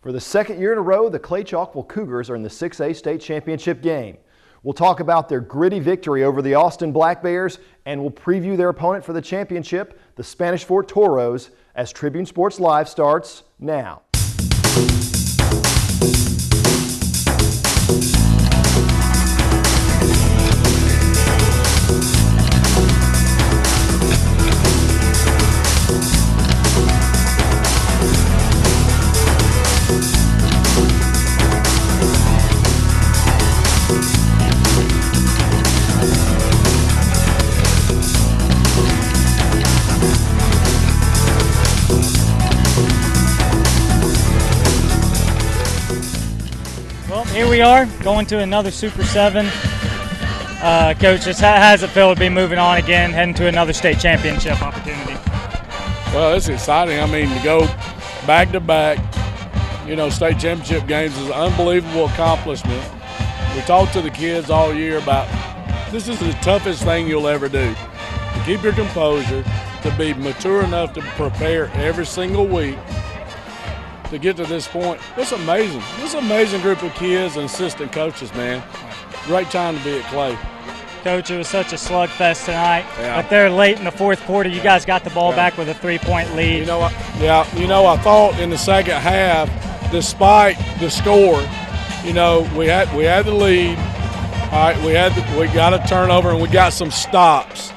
For the second year in a row, the Clay Chalkville Cougars are in the 6A state championship game. We'll talk about their gritty victory over the Austin Black Bears, and we'll preview their opponent for the championship, the Spanish Fort Toros, as Tribune Sports Live starts now. Here we are, going to another Super 7. Coach, just how does it feel to be moving on again, heading to another state championship opportunity? Well, it's exciting. I mean, to go back-to-back, state championship games is an unbelievable accomplishment. We talked to the kids all year about this is the toughest thing you'll ever do. To keep your composure, to be mature enough to prepare every single week, to get to this point. It's amazing. It's an amazing group of kids and assistant coaches, man. Great time to be at Clay. Coach, it was such a slugfest tonight. Yeah. But there late in the fourth quarter, you guys got the ball back with a 3-point lead. I thought in the second half, despite the score, we had the lead. All right, we got a turnover and we got some stops.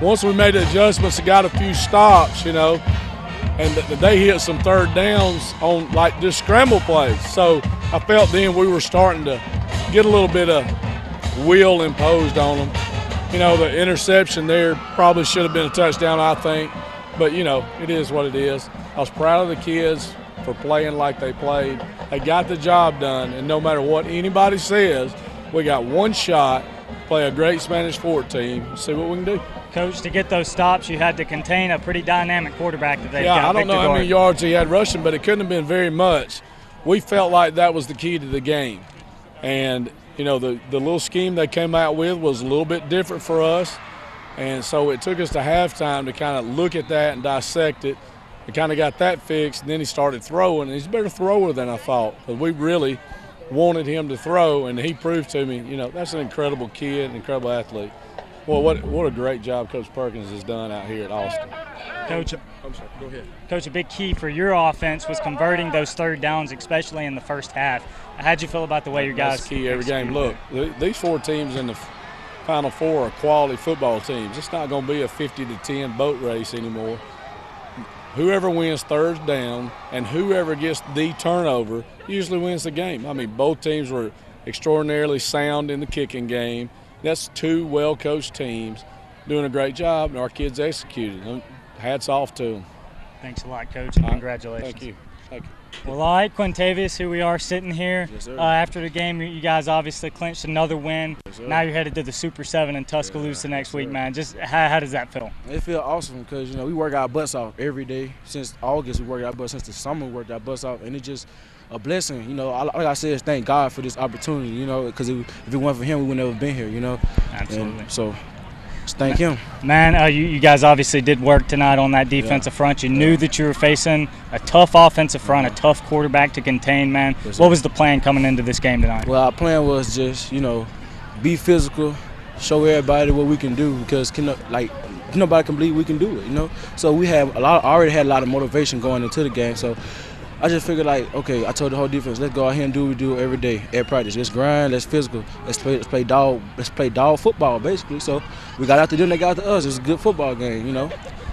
Once we made the adjustments and got a few stops, and they hit some third downs on just scramble plays. So I felt then we were starting to get a little bit of will imposed on them. The interception there probably should have been a touchdown, I think. But, it is what it is. I was proud of the kids for playing like they played. They got the job done, and no matter what anybody says, we got one shot, play a great Spanish Fort team, and see what we can do. Coach, to get those stops, you had to contain a pretty dynamic quarterback that they've got. I don't know how many yards he had rushing, but it couldn't have been very much. We felt like that was the key to the game. And, the little scheme they came out with was a little bit different for us. And so it took us to halftime to kind of look at that and dissect it. We kind of got that fixed, and then he started throwing. And he's a better thrower than I thought, because we really wanted him to throw, and he proved to me, that's an incredible kid, an incredible athlete. Well, what a great job Coach Perkins has done out here at Austin. Coach, I'm sorry, go ahead. Coach, a big key for your offense was converting those third downs, especially in the first half. How'd you feel about the way your guys? That's key every game. Look, these four teams in the Final Four are quality football teams. It's not going to be a 50-10 boat race anymore. Whoever wins third down and whoever gets the turnover usually wins the game. I mean, both teams were extraordinarily sound in the kicking game. That's two well-coached teams doing a great job, and our kids executed. Hats off to them. Thanks a lot, Coach, and congratulations. Thank you. Thank you. Well, all right, Quintavious, here we are sitting here. Yes, sir. After the game, you guys obviously clinched another win. Yes, sir. Now you're headed to the Super 7 in Tuscaloosa next week, man. Just how does that feel? It feels awesome because, we work our butts off every day. Since August, we worked our butts. Since the summer, we worked our butts off. And it's just a blessing. Like I said, is thank God for this opportunity, because if it weren't for him, we would never been here, Absolutely. And so just thank him. Man, you guys obviously did work tonight on that defensive front. You knew that you were facing a tough offensive front, a tough quarterback to contain, man. Yes, what was the plan coming into this game tonight? Well, our plan was just, be physical, show everybody what we can do because, nobody can believe we can do it, So we already had a lot of motivation going into the game. So I just figured okay, I told the whole defense, let's go out here and do what we do every day at practice. Let's grind, let's physical, let's play dog football basically. So we got out to them, they got to us. It was a good football game,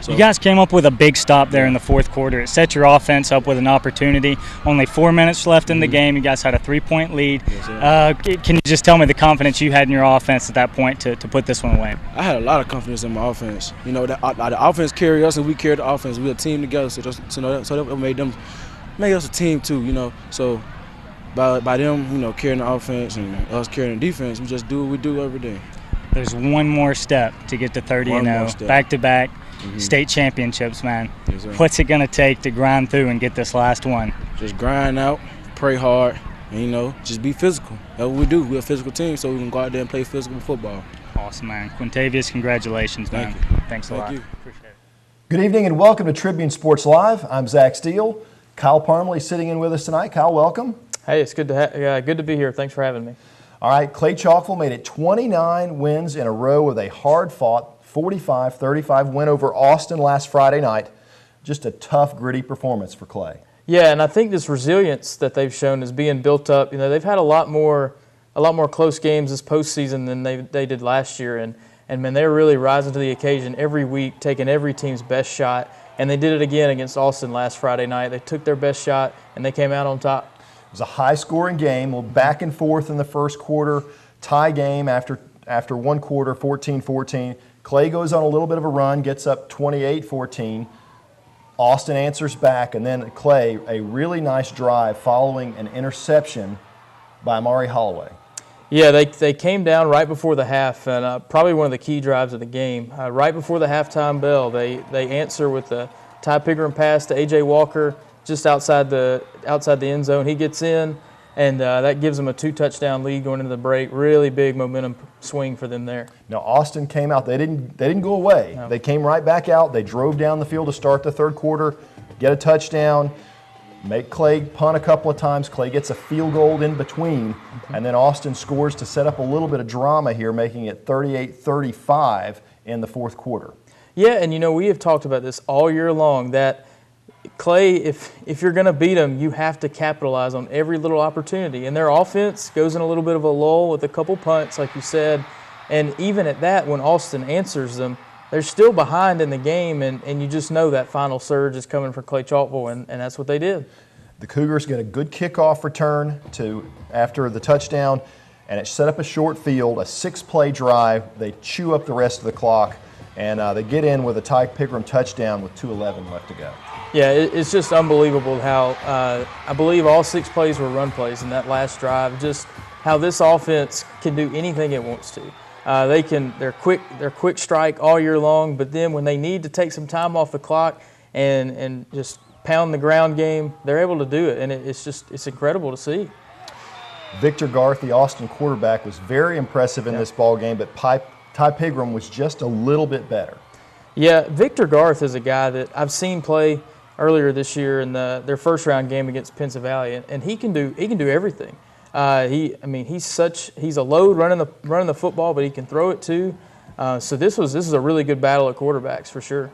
So, you guys came up with a big stop there in the fourth quarter. It set your offense up with an opportunity. Only 4 minutes left in the game. You guys had a 3-point lead. Yes, can you just tell me the confidence you had in your offense at that point to put this one away? I had a lot of confidence in my offense. The offense carried us and we carried the offense. We were a team together, so that made us a team too, So by them, carrying the offense and us carrying the defense, we just do what we do every day. There's one more step to get to 30-0, back-to-back state championships, man. Yes, What's it going to take to grind through and get this last one? Just grind out, pray hard, and, just be physical. That's what we do. We're a physical team, so we can go out there and play physical football. Awesome, man. Quintavious, congratulations, man. Thank you. Thanks a lot. Thank you. Appreciate it. Good evening and welcome to Tribune Sports Live. I'm Zach Steele. Kyle Parmley sitting in with us tonight. Kyle, welcome. Hey, it's good to be here. Thanks for having me. All right, Clay Chalkville made it 29 wins in a row with a hard-fought 45-35 win over Austin last Friday night. Just a tough, gritty performance for Clay. Yeah, and I think this resilience that they've shown is being built up. You know, they've had a lot more close games this postseason than they did last year, and man, they're really rising to the occasion every week, taking every team's best shot. And they did it again against Austin last Friday night. They took their best shot, and they came out on top. It was a high-scoring game, a little back and forth in the first quarter, tie game after one quarter, 14-14. Clay goes on a little bit of a run, gets up 28-14. Austin answers back, and then Clay, a really nice drive following an interception by Amari Holloway. Yeah, they came down right before the half, and probably one of the key drives of the game. Right before the halftime bell, they answer with the Ty Pigram pass to A.J. Walker just outside the end zone. He gets in, and that gives them a 2-touchdown lead going into the break. Really big momentum swing for them there. Now, Austin came out. They didn't go away. No. They came right back out. They drove down the field to start the third quarter, get a touchdown, make Clay punt a couple of times. Clay gets a field goal in between, and then Austin scores to set up a little bit of drama here, making it 38-35 in the fourth quarter. Yeah, and you know, we have talked about this all year long, that Clay, if you're going to beat them, you have to capitalize on every little opportunity. And their offense goes in a little bit of a lull with a couple punts, like you said. And even at that, when Austin answers them, they're still behind in the game, and you just know that final surge is coming for Clay Chalkville, and that's what they did. The Cougars get a good kickoff return after the touchdown, and it set up a short field, a 6-play drive. They chew up the rest of the clock, and they get in with a Ty Pigram touchdown with 2:11 left to go. Yeah, it's just unbelievable how I believe all 6 plays were run plays in that last drive. Just how this offense can do anything it wants to. They're quick strike all year long, but then when they need to take some time off the clock and just pound the ground game, they're able to do it, and it's incredible to see. Victor Garth, the Austin quarterback, was very impressive in this ball game, but Ty Pigram was just a little bit better. Yeah, Victor Garth is a guy that I've seen play earlier this year in their first round game against Pennsylvania, and he can do everything. He's a load running the football, but he can throw it too. So this is a really good battle at quarterbacks for sure.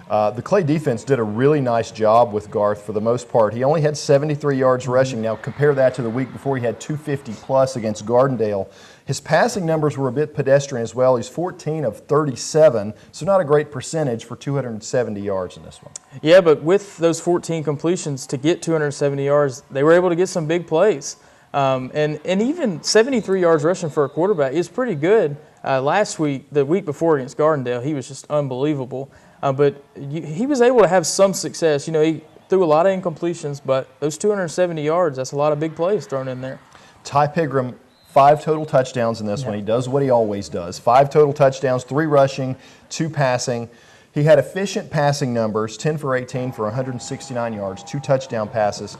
The Clay defense did a really nice job with Garth for the most part. He only had 73 yards rushing. Now compare that to the week before. He had 250 plus against Gardendale. His passing numbers were a bit pedestrian as well. He's 14 of 37, so not a great percentage for 270 yards in this one. Yeah, but with those 14 completions to get 270 yards, they were able to get some big plays. And even 73 yards rushing for a quarterback is pretty good. The week before against Gardendale, he was just unbelievable. But he was able to have some success. You know, he threw a lot of incompletions, but those 270 yards, that's a lot of big plays thrown in there. Ty Pigram, 5 total touchdowns in this one. He does what he always does. 5 total touchdowns, 3 rushing, 2 passing. He had efficient passing numbers, 10 for 18 for 169 yards, 2 touchdown passes.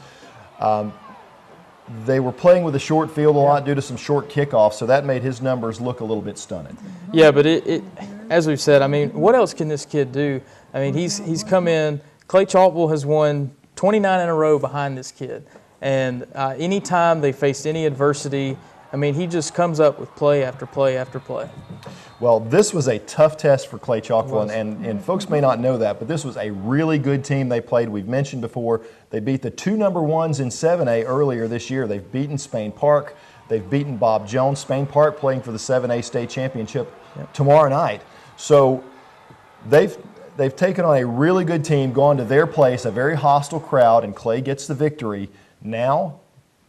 They were playing with a short field a lot due to some short kickoffs, so that made his numbers look a little bit stunning. Yeah, but as we've said, I mean, what else can this kid do? I mean, he's come in. Clay Chalkville has won 29 in a row behind this kid. And anytime they faced any adversity, I mean, he just comes up with play after play after play. Well, this was a tough test for Clay Chalkville, and folks may not know that, but this was a really good team they played. We've mentioned before, they beat the 2 number 1s in 7A earlier this year. They've beaten Spain Park. They've beaten Bob Jones. Spain Park playing for the 7A state championship tomorrow night. So they've taken on a really good team, gone to their place, a very hostile crowd, and Clay gets the victory. Now,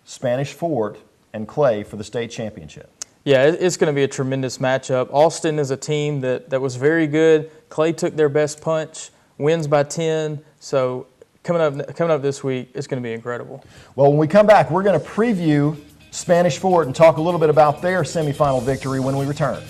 Spanish Fort and Clay for the state championship. Yeah, it's going to be a tremendous matchup. Austin is a team that was very good. Clay took their best punch, wins by 10. So coming up this week, it's going to be incredible. Well, when we come back, we're going to preview Spanish Fort and talk a little bit about their semifinal victory when we return.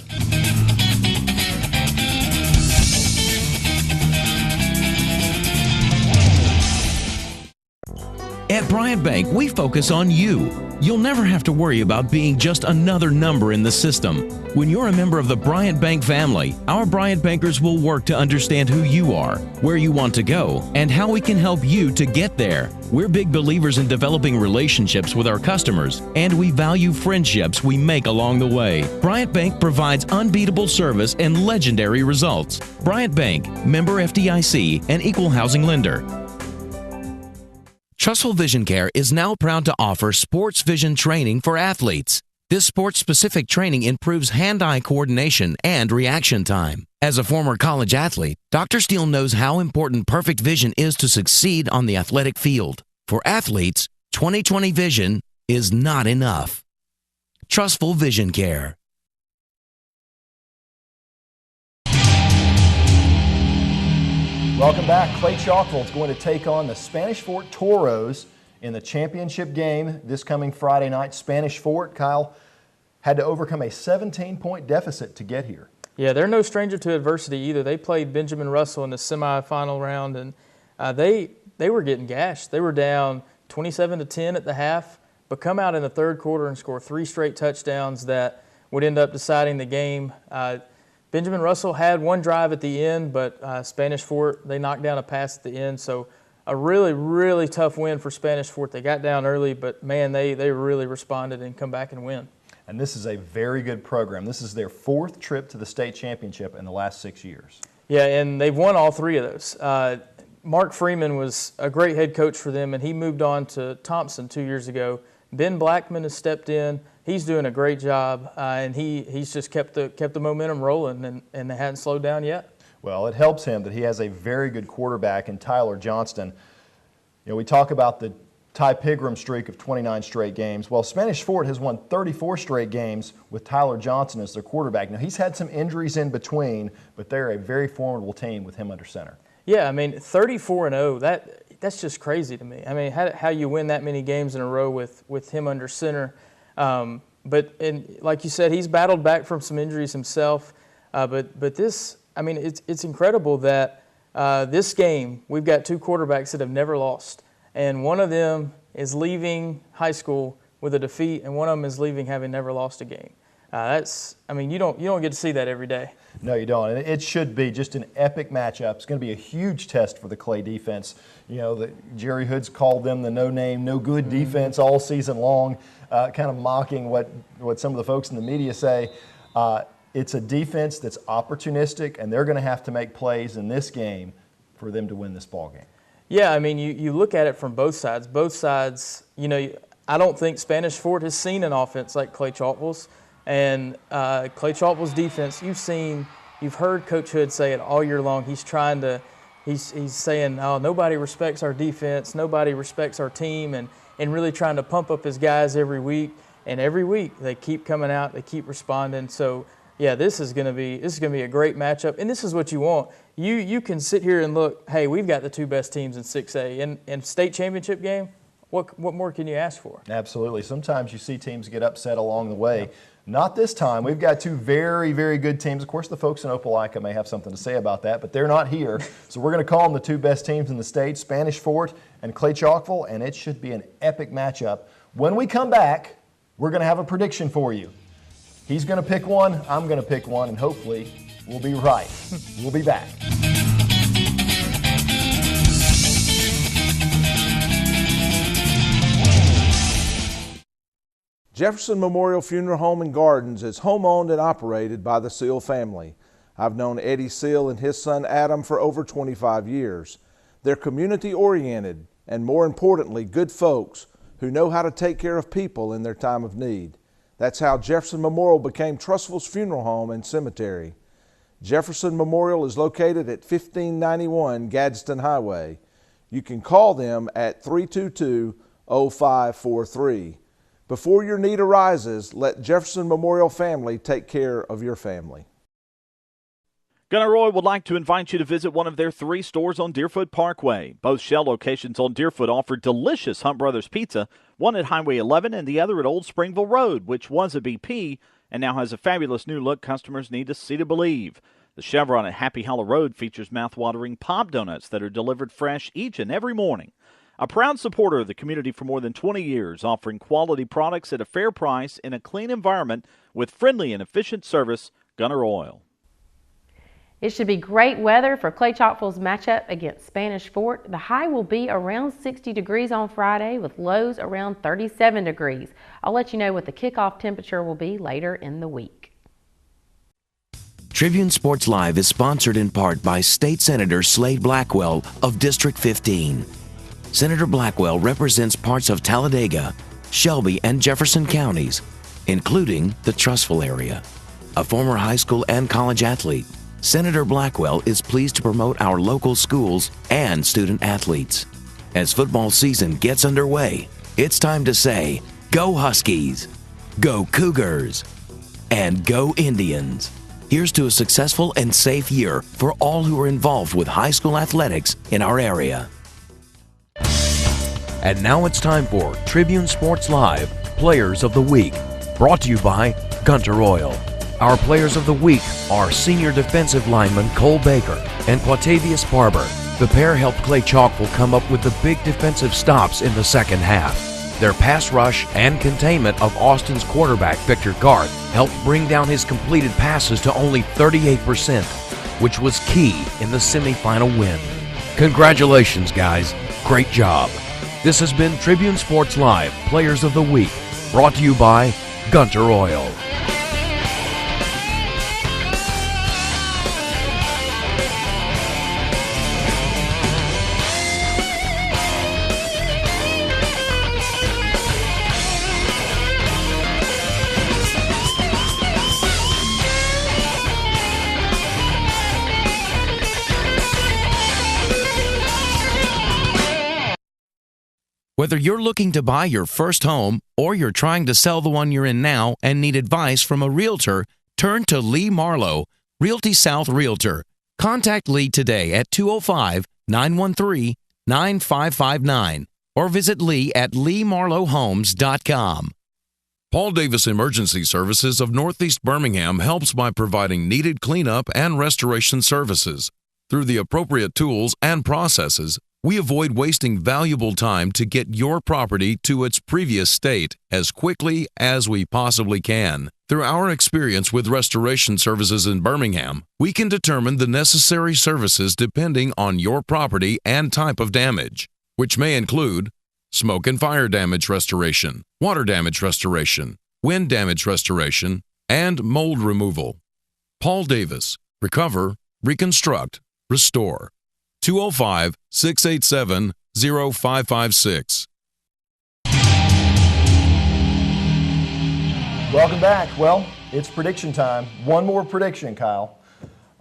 At Bryant Bank, we focus on you. You'll never have to worry about being just another number in the system. When you're a member of the Bryant Bank family, our Bryant bankers will work to understand who you are, where you want to go, and how we can help you to get there. We're big believers in developing relationships with our customers, and we value friendships we make along the way. Bryant Bank provides unbeatable service and legendary results. Bryant Bank, member FDIC, and equal housing lender. Trustful Vision Care is now proud to offer sports vision training for athletes. This sports-specific training improves hand-eye coordination and reaction time. As a former college athlete, Dr. Steele knows how important perfect vision is to succeed on the athletic field. For athletes, 20/20 vision is not enough. Trustful Vision Care. Welcome back. Clay Chalkville is going to take on the Spanish Fort Toros in the championship game this coming Friday night. Spanish Fort, Kyle, had to overcome a 17-point deficit to get here. Yeah, they're no stranger to adversity either. They played Benjamin Russell in the semifinal round, and they were getting gashed. They were down 27-10 at the half, but come out in the third quarter and score 3 straight touchdowns that would end up deciding the game. Benjamin Russell had one drive at the end, but Spanish Fort, they knocked down a pass at the end. So a really, really tough win for Spanish Fort. They got down early, but, man, they really responded and come back and win. And this is a very good program. This is their 4th trip to the state championship in the last 6 years. Yeah, and they've won all 3 of those. Mark Freeman was a great head coach for them, and he moved on to Thompson 2 years ago. Ben Blackman has stepped in. He's doing a great job, and he's just kept the momentum rolling, and they hadn't slowed down yet. Well, it helps him that he has a very good quarterback in Tyler Johnston. You know, we talk about the Ty Pigram streak of 29 straight games. Well, Spanish Fort has won 34 straight games with Tyler Johnson as their quarterback. Now, he's had some injuries in between, but they're a very formidable team with him under center. Yeah, I mean, 34-0, that's just crazy to me. I mean, how you win that many games in a row with him under center. But like you said, he's battled back from some injuries himself. But this, I mean, it's incredible that this game we've got 2 quarterbacks that have never lost, and one of them is leaving high school with a defeat, and one of them is leaving having never lost a game. I mean, you don't get to see that every day. No, you don't. And it should be just an epic matchup. It's going to be a huge test for the Clay defense. You know, Jerry Hood's called them the no-name, no-good defense all season long, kind of mocking what some of the folks in the media say. It's a defense that's opportunistic, and they're going to have to make plays in this game for them to win this ball game. Yeah, I mean, you look at it from both sides. Both sides, you know, I don't think Spanish Fort has seen an offense like Clay Chalkville's. And Clay Chalkville's defense, you've heard Coach Hood say it all year long. He's saying, oh, nobody respects our defense, nobody respects our team, and really trying to pump up his guys every week. And every week they keep coming out, they keep responding. So yeah, this is gonna be a great matchup, and this is what you want. You can sit here and look, hey, we've got the 2 best teams in 6A, and state championship game. What more can you ask for? Absolutely. Sometimes you see teams get upset along the way. Yep. Not this time. We've got 2 very, very good teams. Of course, the folks in Opelika may have something to say about that, but they're not here. So we're going to call them the 2 best teams in the state, Spanish Fort and Clay Chalkville, and it should be an epic matchup. When we come back, we're going to have a prediction for you. He's going to pick one, I'm going to pick one, and hopefully we'll be right. We'll be back. Jefferson Memorial Funeral Home and Gardens is home-owned and operated by the Seal family. I've known Eddie Seal and his son Adam for over 25 years. They're community-oriented and, more importantly, good folks who know how to take care of people in their time of need. That's how Jefferson Memorial became Trustful's funeral home and cemetery. Jefferson Memorial is located at 1591 Gadsden Highway. You can call them at 322-0543. Before your need arises, let Jefferson Memorial family take care of your family. Gunnar Roy would like to invite you to visit one of their 3 stores on Deerfoot Parkway. Both Shell locations on Deerfoot offer delicious Hunt Brothers Pizza, one at Highway 11 and the other at Old Springville Road, which was a BP and now has a fabulous new look customers need to see to believe. The Chevron at Happy Hollow Road features mouth-watering pop donuts that are delivered fresh each and every morning. A proud supporter of the community for more than 20 years, offering quality products at a fair price in a clean environment with friendly and efficient service, Gunner Oil. It should be great weather for Clay Chalkville's matchup against Spanish Fort. The high will be around 60 degrees on Friday with lows around 37 degrees. I'll let you know what the kickoff temperature will be later in the week. Tribune Sports Live is sponsored in part by State Senator Slade Blackwell of District 15. Senator Blackwell represents parts of Talladega, Shelby, and Jefferson counties, including the Trussville area. A former high school and college athlete, Senator Blackwell is pleased to promote our local schools and student athletes. As football season gets underway, it's time to say, go Huskies, go Cougars, and go Indians. Here's to a successful and safe year for all who are involved with high school athletics in our area. And now it's time for Tribune Sports Live Players of the Week, brought to you by Gunter Oil. Our Players of the Week are senior defensive lineman Cole Baker and Quatavius Barber. The pair helped Clay Chalkville come up with the big defensive stops in the second half. Their pass rush and containment of Austin's quarterback Victor Garth helped bring down his completed passes to only 38%, which was key in the semifinal win. Congratulations, guys. Great job. This has been Tribune Sports Live Players of the Week, brought to you by Gunter Oil. Whether you're looking to buy your first home or you're trying to sell the one you're in now and need advice from a realtor, turn to Lee Marlowe, Realty South Realtor. Contact Lee today at 205-913-9559 or visit Lee at leemarlowehomes.com. Paul Davis Emergency Services of Northeast Birmingham helps by providing needed cleanup and restoration services. Through the appropriate tools and processes, we avoid wasting valuable time to get your property to its previous state as quickly as we possibly can. Through our experience with restoration services in Birmingham, we can determine the necessary services depending on your property and type of damage, which may include smoke and fire damage restoration, water damage restoration, wind damage restoration, and mold removal. Paul Davis, Recover, Reconstruct, Restore. 205-687-0556. Welcome back. Well, it's prediction time. One more prediction, Kyle.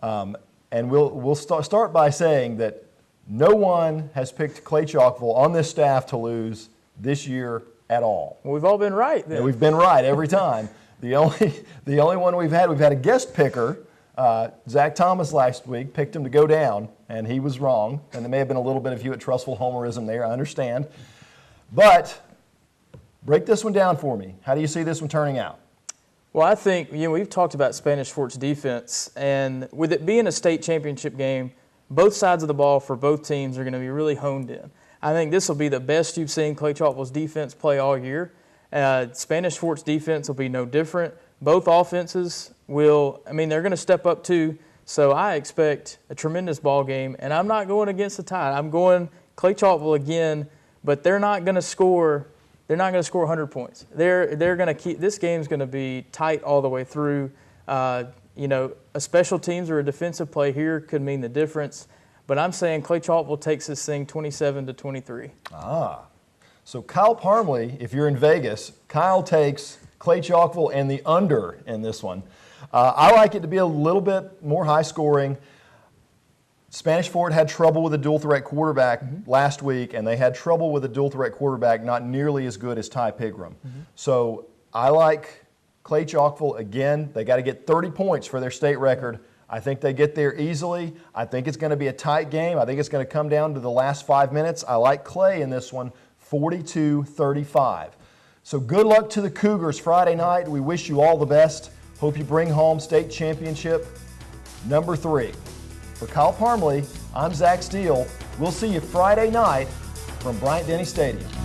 And we'll start by saying that no one has picked Clay Chalkville on this staff to lose this year at all. Well, we've all been right then. Yeah, we've been right every time. The only one we've had a guest picker. Zach Thomas last week picked him to go down, and he was wrong. And there may have been a little bit of Hewitt-Trussville homerism there, I understand. But break this one down for me. How do you see this one turning out? Well, I think, we've talked about Spanish Fort's defense, and with it being a state championship game, both sides of the ball for both teams are going to be really honed in. I think this will be the best you've seen Clay Chalkville's defense play all year. Spanish Fort's defense will be no different. Both offenses they're going to step up too. So I expect a tremendous ball game, and I'm not going against the tide. I'm going Clay Chalkville again, but they're not going to score. They're not going to score 100 points. They're going to keep. This game's going to be tight all the way through. A special teams or a defensive play here could mean the difference. But I'm saying Clay Chalkville takes this thing 27-23. So Kyle Parmley, if you're in Vegas, Kyle takes Clay Chalkville and the under in this one. I like it to be a little bit more high scoring. Spanish Fort had trouble with a dual threat quarterback last week, and they had trouble with a dual threat quarterback not nearly as good as Ty Pigram. So I like Clay Chalkville again. They got to get 30 points for their state record. I think they get there easily. I think it's going to be a tight game. I think it's going to come down to the last 5 minutes. I like Clay in this one, 42-35. So good luck to the Cougars Friday night. We wish you all the best. Hope you bring home state championship number 3. For Kyle Parmley, I'm Zach Steele. We'll see you Friday night from Bryant-Denny Stadium.